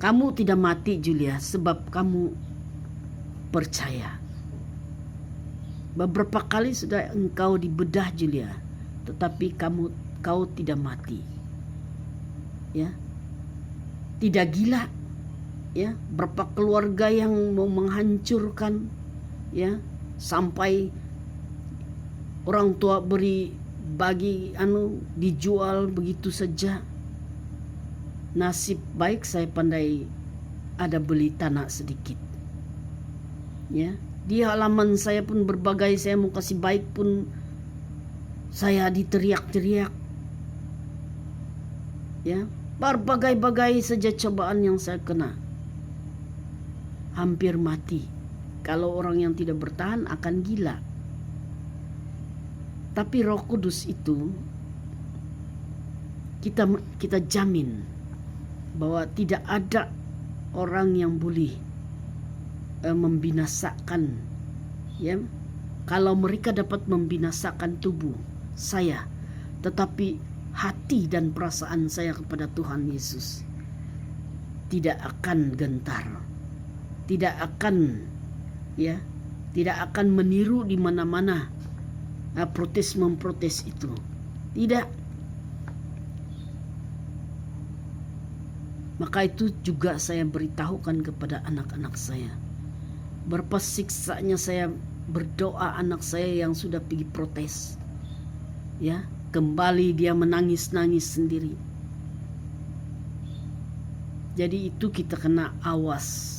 Kamu tidak mati, Julia, sebab kamu percaya. Beberapa kali sudah engkau dibedah, Julia, tetapi kau tidak mati. Ya. Tidak gila. Ya, berapa keluarga yang mau menghancurkan, ya, sampai orang tua dijual begitu saja. Nasib baik saya pandai ada beli tanah sedikit. Ya, di halaman saya pun berbagai, saya mau kasih baik pun saya diteriak-teriak. Ya, berbagai-bagai saja cobaan yang saya kena. Hampir mati. Kalau orang yang tidak bertahan akan gila. Tapi Roh Kudus itu kita jamin bahwa tidak ada orang yang boleh membinasakan, ya. Kalau mereka dapat membinasakan tubuh saya, tetapi hati dan perasaan saya kepada Tuhan Yesus tidak akan gentar, tidak akan meniru di mana-mana protes memprotes itu. Tidak. Maka itu juga saya beritahukan kepada anak-anak saya. Berapa siksanya saya berdoa anak saya yang sudah pergi protes. Ya, kembali dia menangis-nangis sendiri. Jadi itu kita kena awas.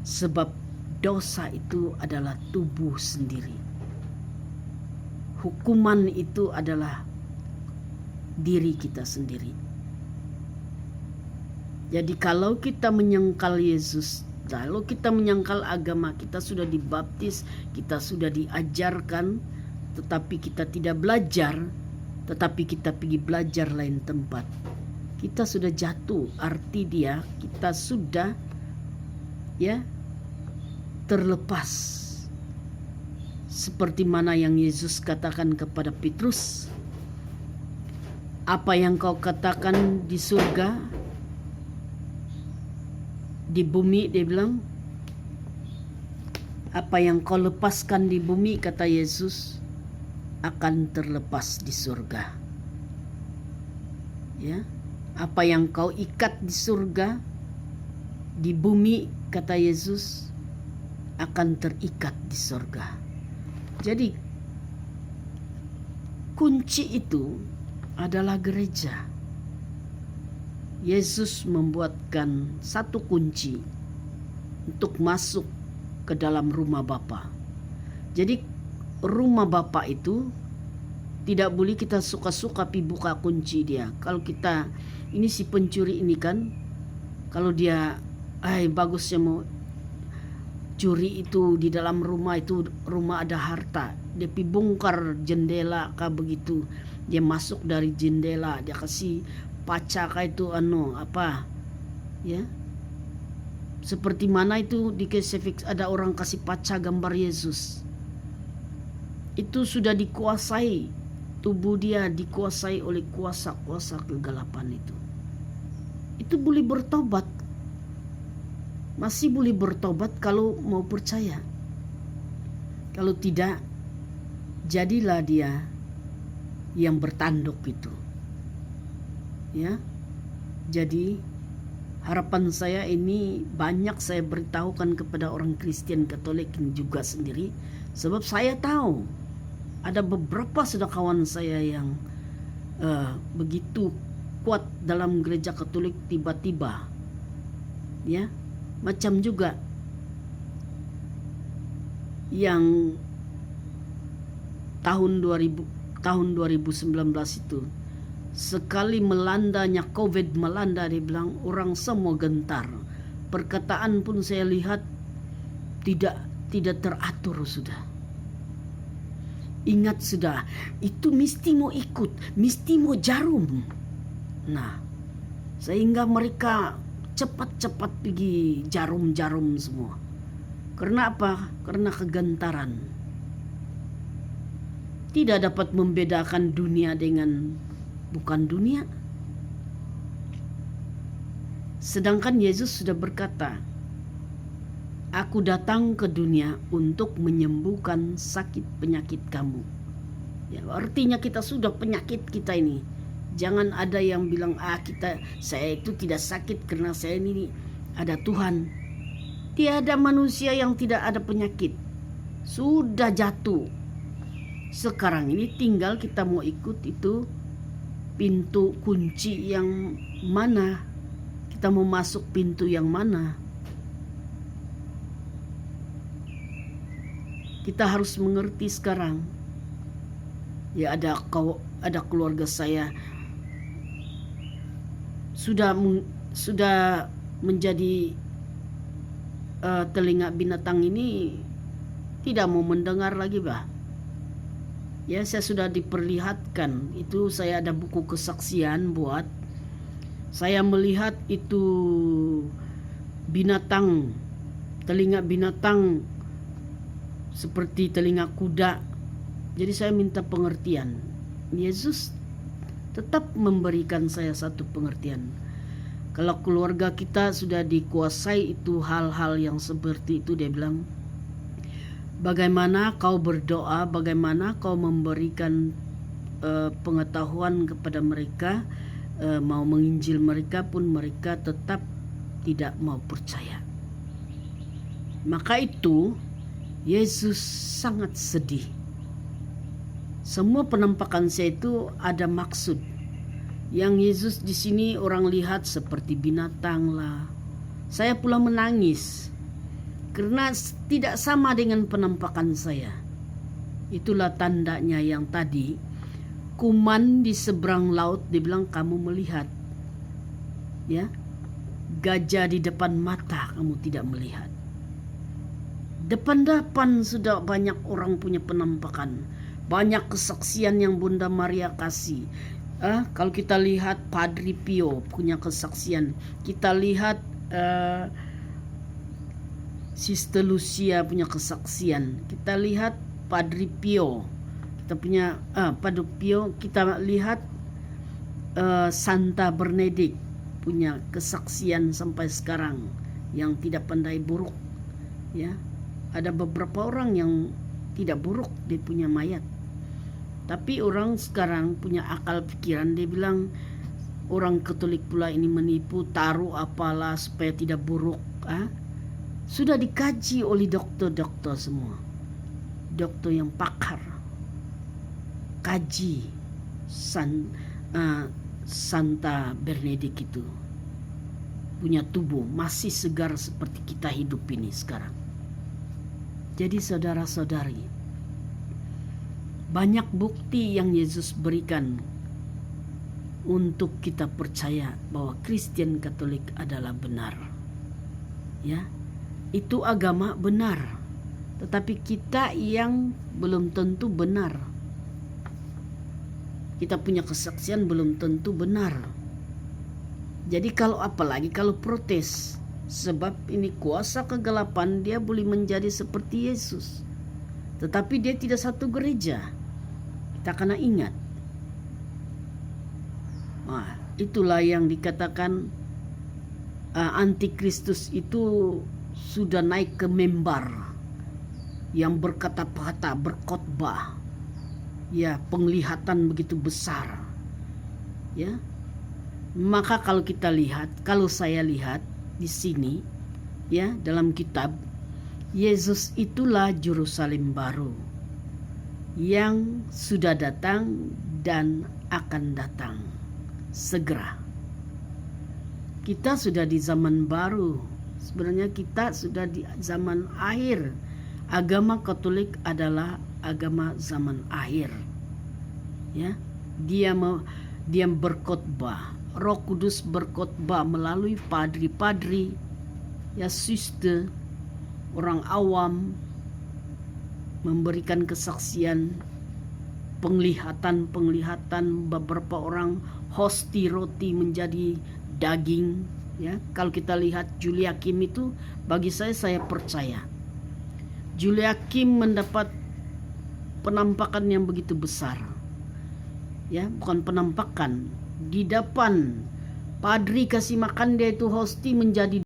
Sebab dosa itu adalah tubuh sendiri. Hukuman itu adalah diri kita sendiri. Jadi kalau kita menyangkal Yesus, kalau kita menyangkal agama, kita sudah dibaptis, kita sudah diajarkan, tetapi kita tidak belajar, tetapi kita pergi belajar lain tempat, kita sudah jatuh. Arti dia kita sudah terlepas. Seperti mana yang Yesus katakan kepada Petrus, apa yang kau katakan di surga, di bumi, dia bilang, apa yang kau lepaskan di bumi, kata Yesus, akan terlepas di surga. Ya, apa yang kau ikat di surga, di bumi, kata Yesus, akan terikat di surga. Jadi kunci itu adalah gereja. Yesus membuatkan satu kunci untuk masuk ke dalam rumah Bapa. Jadi rumah Bapa itu tidak boleh kita suka-suka pi buka kunci dia. Kalau kita, ini si pencuri ini kan, kalau dia bagusnya mau curi itu di dalam rumah itu, rumah ada harta, dia pi bongkar jendela kah begitu, dia masuk dari jendela, dia kasih paca kah itu ya, seperti mana itu di Kesefix ada orang kasih paca gambar Yesus. Itu sudah dikuasai, tubuh dia dikuasai oleh kuasa-kuasa kegelapan itu. Itu boleh bertobat, masih boleh bertobat kalau mau percaya. Kalau tidak, jadilah dia yang bertanduk itu. Ya, jadi harapan saya ini banyak saya beritahukan kepada orang Kristen Katolik juga sendiri, sebab saya tahu ada beberapa kawan saya yang begitu kuat dalam gereja Katolik, tiba-tiba, ya, macam juga yang tahun 2019 itu. Sekali melandanya COVID melanda, dia bilang orang semua gentar. Perkataan pun saya lihat tidak teratur sudah. Ingat sudah, itu mesti mau ikut, mesti mau jarum. Nah, sehingga mereka cepat-cepat pergi jarum-jarum semua. Karena apa? Karena kegentaran. Tidak dapat membedakan dunia dengan bukan dunia. Sedangkan Yesus sudah berkata, "Aku datang ke dunia untuk menyembuhkan sakit penyakit kamu." Ya, artinya kita sudah penyakit kita ini. Jangan ada yang bilang, saya itu tidak sakit karena saya ini ada Tuhan. Tiada manusia yang tidak ada penyakit. Sudah jatuh. Sekarang ini tinggal kita mau ikut itu pintu kunci yang mana. Kita mau masuk pintu yang mana. Kita harus mengerti sekarang. Ya, ada keluarga saya sudah menjadi telinga binatang ini, tidak mau mendengar lagi, bah. Ya, saya sudah diperlihatkan. Itu saya ada buku kesaksian buat. Saya melihat itu binatang, telinga binatang seperti telinga kuda. Jadi saya minta pengertian. Yesus tetap memberikan saya satu pengertian. Kalau keluarga kita sudah dikuasai itu hal-hal yang seperti itu, dia bilang, bagaimana kau berdoa, bagaimana kau memberikan pengetahuan kepada mereka, mau menginjil mereka pun mereka tetap tidak mau percaya. Maka itu Yesus sangat sedih. Semua penampakan saya itu ada maksud. Yang Yesus di sini orang lihat seperti binatang lah. Saya pula menangis karena tidak sama dengan penampakan saya. Itulah tandanya yang tadi kuman di seberang laut dibilang kamu melihat. Ya. Gajah di depan mata kamu tidak melihat. Depan-depan sudah banyak orang punya penampakan. Banyak kesaksian yang Bunda Maria kasih. Kalau kita lihat Padre Pio punya kesaksian. Kita lihat Sister Lucia punya kesaksian. Kita lihat Padre Pio. Kita punya Padre Pio. Kita lihat Santa Bernadette punya kesaksian sampai sekarang yang tidak pandai buruk. Ya, ada beberapa orang yang tidak buruk dia punya mayat. Tapi orang sekarang punya akal pikiran, dia bilang orang Katolik pula ini menipu, taruh apalah supaya tidak buruk. Sudah dikaji oleh dokter-dokter semua. Dokter yang pakar. Kaji Santa Bernadette itu punya tubuh masih segar seperti kita hidup ini sekarang. Jadi saudara-saudari, banyak bukti yang Yesus berikan untuk kita percaya bahwa Kristen Katolik adalah benar. Ya, itu agama benar. Tetapi kita yang belum tentu benar. Kita punya kesaksian belum tentu benar. Jadi apalagi kalau protes, sebab ini kuasa kegelapan, dia boleh menjadi seperti Yesus. Tetapi dia tidak satu gereja. Kita kena ingat. Itulah yang dikatakan antikristus itu sudah naik ke mimbar yang berkata-kata, berkhotbah. Ya, penglihatan begitu besar. Ya. Maka kalau saya lihat di sini, ya, dalam kitab, Yesus itulah Yerusalem baru yang sudah datang dan akan datang segera. Kita sudah di zaman baru. Sebenarnya kita sudah di zaman akhir. Agama Katolik adalah agama zaman akhir. Ya, dia berkhotbah. Roh Kudus berkhotbah melalui padri-padri, ya, suster, orang awam, memberikan kesaksian, penglihatan beberapa orang, hosti roti menjadi daging. Ya, kalau kita lihat Juliakim itu, bagi saya percaya Juliakim mendapat penampakan yang begitu besar. Ya, bukan penampakan, di depan Padri kasih makan dia itu hosti menjadi